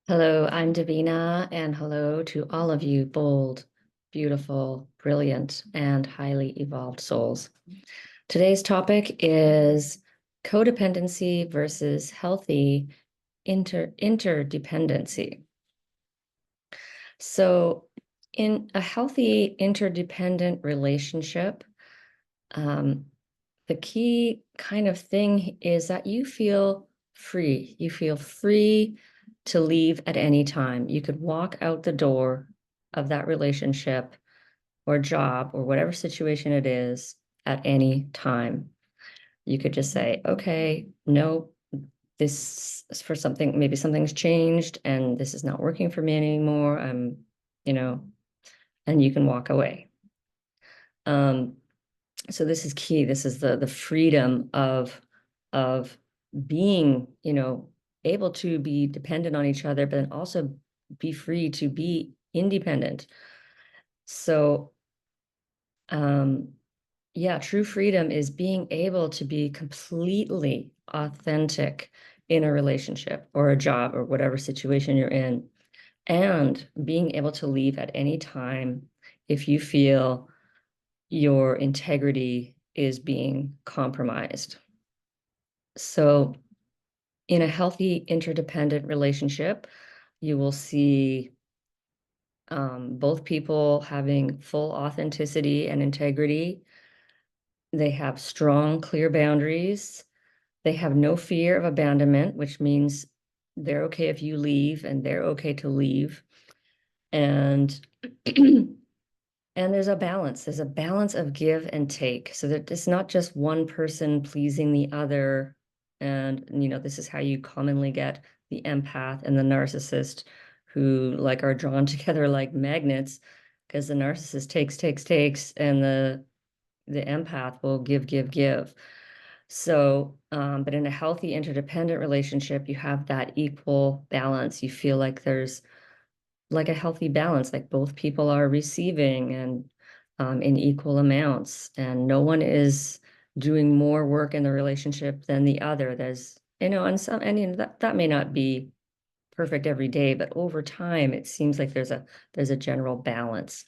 Hello, I'm Davina, and hello to all of you bold, beautiful, brilliant, and highly evolved souls. Today's topic is codependency versus healthy interdependency. So, in a healthy interdependent relationship, um, the key kind of thing is that you feel free. You feel free to leave at any time. You could walk out the door of that relationship or job or whatever situation it is at any time. You could just say, okay, no, this is for something, maybe something's changed and this is not working for me anymore. You know, and you can walk away. Um, so this is key. This is the freedom of being, able to be dependent on each other, but then also be free to be independent. So yeah, true freedom is being able to be completely authentic in a relationship or a job or whatever situation you're in, and being able to leave at any time if you feel your integrity is being compromised. So, in a healthy interdependent relationship, you will see both people having full authenticity and integrity. They have strong, clear boundaries. They have no fear of abandonment, which means they're okay if you leave and they're okay to leave. And and there's a balance. There's a balance of give and take. So that it's not just one person pleasing the other. And, this is how you commonly get the empath and the narcissist who like are drawn together like magnets because the narcissist takes, and the empath will give. So, but in a healthy interdependent relationship, you have that equal balance. You feel like there's like a healthy balance, like both people are receiving and in equal amounts, and no one is doing more work in the relationship than the other. There's, that may not be perfect every day, but over time, it seems like there's a general balance.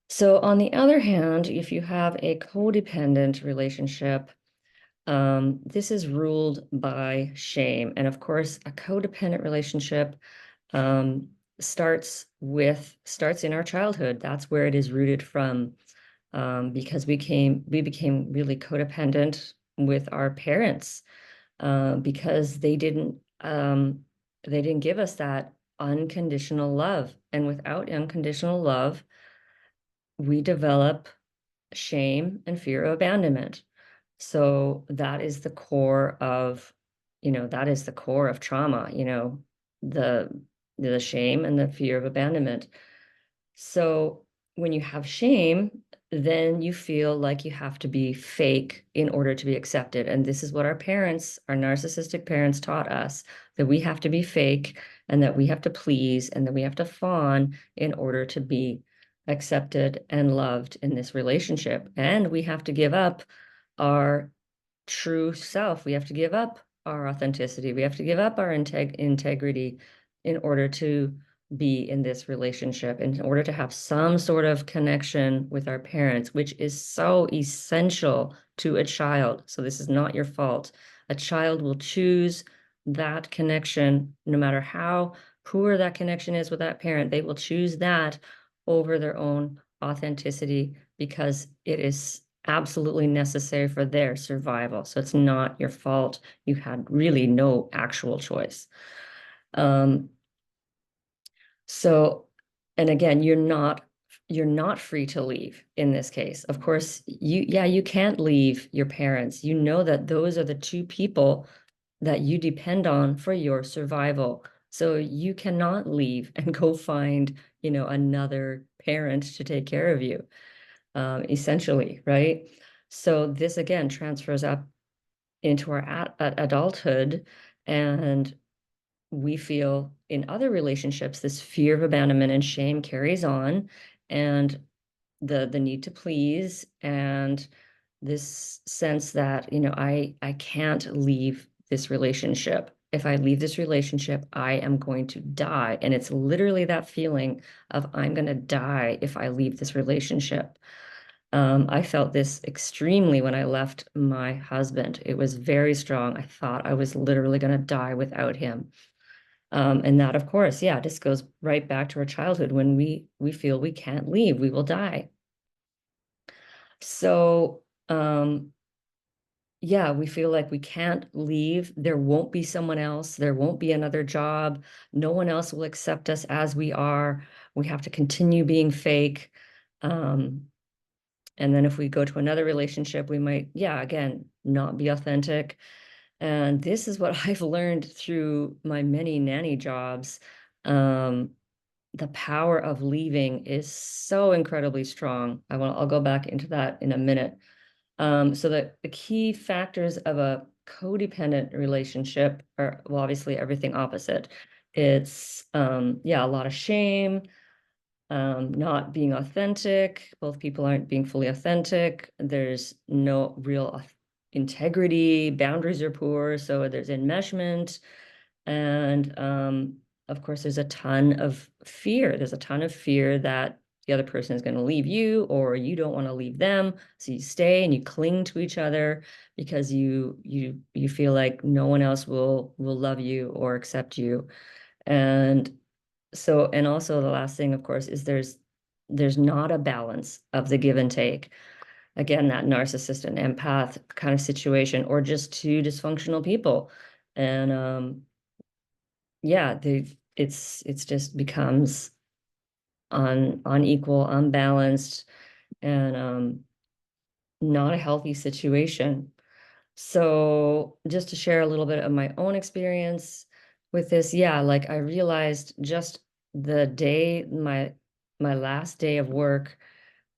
So on the other hand, if you have a codependent relationship, this is ruled by shame. And of course, a codependent relationship um, starts in our childhood. That's where it is rooted from, because we became really codependent with our parents because they didn't give us that unconditional love, and without unconditional love, we develop shame and fear of abandonment. So that is the core of, that is the core of trauma, the the shame and the fear of abandonment. So when you have shame, then you feel like you have to be fake in order to be accepted. And this is what our parents, our narcissistic parents taught us, that we have to be fake and that we have to please and that we have to fawn in order to be accepted and loved in this relationship. And we have to give up our true self. We have to give up our authenticity. We have to give up our integrity in order to be in this relationship, in order to have some sort of connection with our parents, which is so essential to a child. So this is not your fault. A child will choose that connection, no matter how poor that connection is with that parent, they will choose that over their own authenticity because it is absolutely necessary for their survival. So it's not your fault. You had really no actual choice. Um, so, and again, you're not free to leave in this case. Of course, you can't leave your parents. You know that those are the two people that you depend on for your survival. So you cannot leave and go find, another parent to take care of you, essentially, right? So this again transfers up into our adulthood, and we feel in other relationships this fear of abandonment and shame carries on, and the need to please, and this sense that I can't leave this relationship. if I leave this relationship, I am going to die. And it's literally that feeling of I'm going to die if I leave this relationship. I felt this extremely when I left my husband. It was very strong. I thought I was literally going to die without him. And that, of course, yeah, this goes right back to our childhood when we feel we can't leave, we will die. So, yeah, we feel like we can't leave. There won't be someone else. There won't be another job. No one else will accept us as we are. We have to continue being fake. Um, and then if we go to another relationship, we might, yeah, again, not be authentic. And this is what I've learned through my many nanny jobs. Um, the power of leaving is so incredibly strong. I'll go back into that in a minute. So the key factors of a codependent relationship are, well, obviously everything opposite. It's yeah, a lot of shame, not being authentic. Both people aren't being fully authentic. There's no real integrity. Boundaries are poor, so there's enmeshment. And of course, there's a ton of fear. There's a ton of fear that the other person is going to leave you or you don't want to leave them. So you stay and you cling to each other because you feel like no one else will love you or accept you. And so, and also the last thing, of course, is there's not a balance of the give and take. Again, that narcissist and empath kind of situation, or just two dysfunctional people. And yeah, it's just becomes unequal, unbalanced, and not a healthy situation. So just to share a little bit of my own experience with this, yeah, like I realized just the day my last day of work,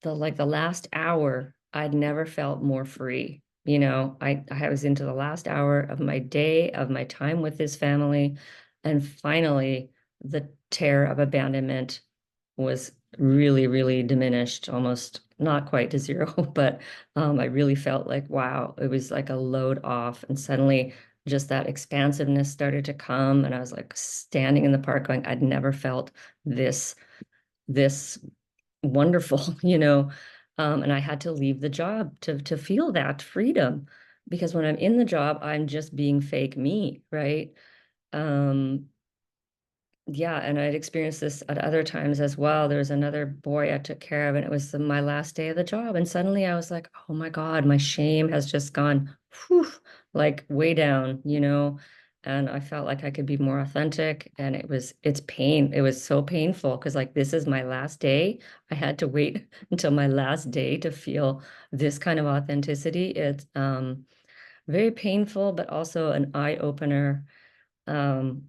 the last hour, I'd never felt more free. You know, I was into the last hour of my day, of my time with this family, and finally the terror of abandonment was really, really diminished, almost not quite to zero, but I really felt like, wow, it was like a load off. And suddenly just that expansiveness started to come. And I was like standing in the park going, I'd never felt this wonderful, you know. And I had to leave the job to feel that freedom. Because when I'm in the job, I'm just being fake me, right? Um, yeah, and I'd experienced this at other times as well. There was another boy I took care of, and it was my last day of the job. And suddenly I was like, oh my God, my shame has just gone whew, like way down, you know? And I felt like I could be more authentic. And it's pain. It was so painful because, like, this is my last day. I had to wait until my last day to feel this kind of authenticity. It's very painful, but also an eye opener. Um,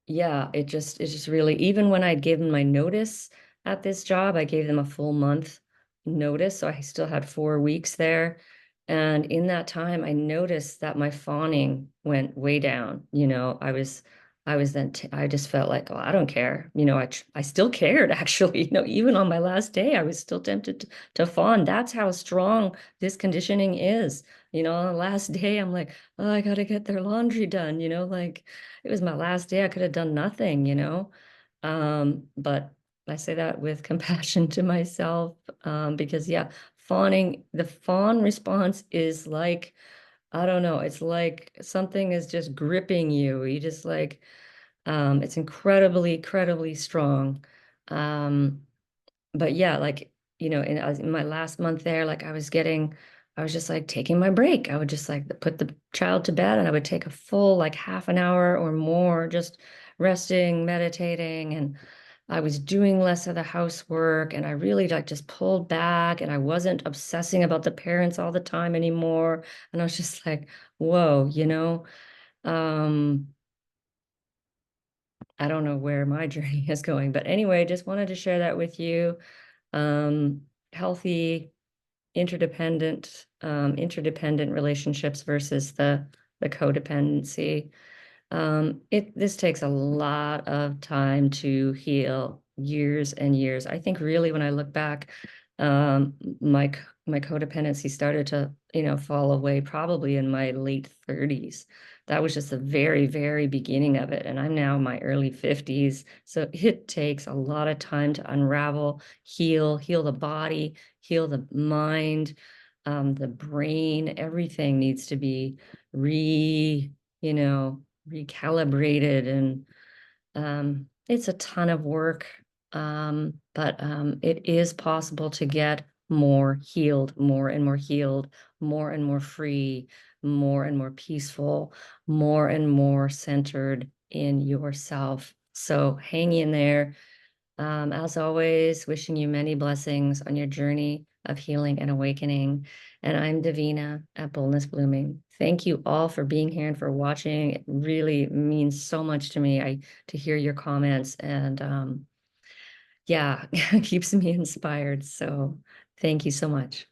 yeah, it's just really, even when I'd given my notice at this job, I gave them a full month notice. So I still had 4 weeks there. And in that time, I noticed that my fawning went way down. You know, I was then, I just felt like, oh, I don't care. You know, I still cared actually. You know, even on my last day, I was still tempted to fawn. That's how strong this conditioning is. You know, on the last day, I'm like, oh, I got to get their laundry done. You know, like, it was my last day. I could have done nothing, you know. But I say that with compassion to myself, because yeah, the fawn response is like, I don't know, it's like something is just gripping you. You just like, it's incredibly, incredibly strong. Um, but yeah, like, you know, in my last month there, like I was just like taking my break. I would just like put the child to bed and I would take a full like half an hour or more, just resting, meditating. And I was doing less of the housework and I really like just pulled back and I wasn't obsessing about the parents all the time anymore. And I was just like, whoa, you know, um, I don't know where my journey is going, but anyway, just wanted to share that with you. Healthy, interdependent relationships versus the codependency. This takes a lot of time to heal, years and years. I think really when I look back, my my codependency started to, fall away probably in my late 30s. That was just the very, very beginning of it. And I'm now in my early 50s. So it takes a lot of time to unravel, heal the body, heal the mind, the brain. Everything needs to be you know, recalibrated. And it's a ton of work. But it is possible to get more healed, more and more healed, more and more free, more and more peaceful, more and more centered in yourself. So hang in there. As always, wishing you many blessings on your journey of healing and awakening. And I'm Davina at Boldness Blooming. Thank you all for being here and for watching. It really means so much to me to hear your comments, and yeah, keeps me inspired. So thank you so much.